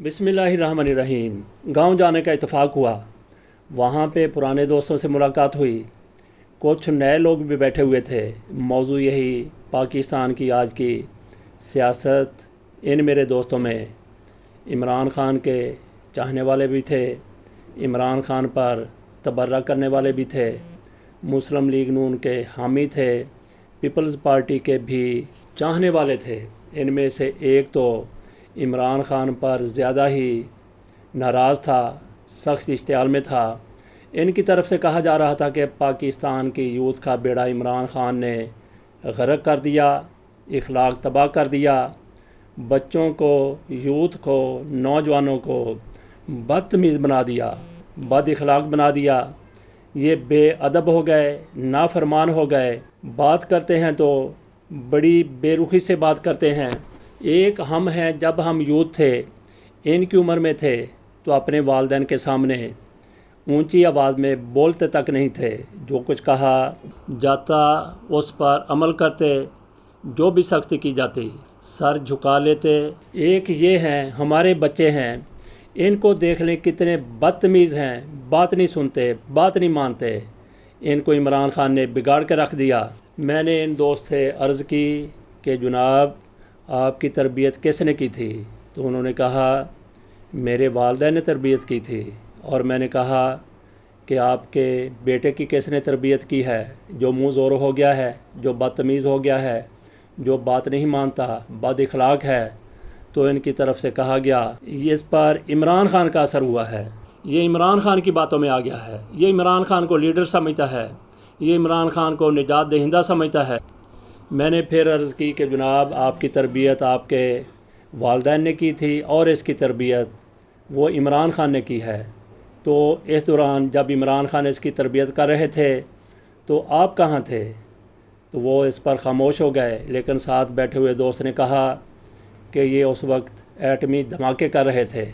बिस्मिल्लाहिर्रहमानिर्रहीम। गांव जाने का इत्तेफाक हुआ। वहाँ पे पुराने दोस्तों से मुलाकात हुई। कुछ नए लोग भी बैठे हुए थे। मौजू यही पाकिस्तान की आज की सियासत। इन मेरे दोस्तों में इमरान ख़ान के चाहने वाले भी थे, इमरान ख़ान पर तबर्रा करने वाले भी थे, मुस्लिम लीग नून के हामी थे, पीपल्स पार्टी के भी चाहने वाले थे। इनमें से एक तो इमरान ख़ान पर ज़्यादा ही नाराज़ था, सख्त इश्तियाल में था। इनकी तरफ से कहा जा रहा था कि पाकिस्तान की यूथ का बेड़ा इमरान ख़ान ने गर्क कर दिया, इखलाक तबाह कर दिया, बच्चों को, यूथ को, नौजवानों को बदतमीज़ बना दिया, बद इखलाक बना दिया। ये बेअदब हो गए, नाफरमान हो गए। बात करते हैं तो बड़ी बेरुखी से बात करते हैं। एक हम हैं, जब हम यूथ थे, इनकी उम्र में थे, तो अपने वालिदैन के सामने ऊंची आवाज़ में बोलते तक नहीं थे। जो कुछ कहा जाता उस पर अमल करते, जो भी सख्ती की जाती सर झुका लेते। एक ये हैं, हमारे बच्चे हैं, इनको देख लें कितने बदतमीज़ हैं, बात नहीं सुनते, बात नहीं मानते। इनको इमरान ख़ान ने बिगाड़ के रख दिया। मैंने इन दोस्त से अर्ज़ की कि जनाब आपकी तरबियत किसने की थी? तो उन्होंने कहा मेरे वालिदैन ने तरबियत की थी। और मैंने कहा कि आपके बेटे की किसने तरबियत की है, जो मुँह ज़ोर हो गया है, जो बदतमीज़ हो गया है, जो बात नहीं मानता, बद इखलाक है। तो इनकी तरफ से कहा गया ये इस पर इमरान ख़ान का असर हुआ है, ये इमरान ख़ान की बातों में आ गया है, ये इमरान ख़ान को लीडर समझता है, ये इमरान ख़ान को निजात दहिंदा समझता है। मैंने फिर अर्ज़ की कि जनाब आपकी तरबियत आपके वालिदैन ने की थी और इसकी तरबियत वो इमरान ख़ान ने की है। तो इस दौरान जब इमरान ख़ान इसकी तरबियत कर रहे थे तो आप कहाँ थे? तो वो इस पर ख़ामोश हो गए। लेकिन साथ बैठे हुए दोस्त ने कहा कि ये उस वक्त एटमी धमाके कर रहे थे।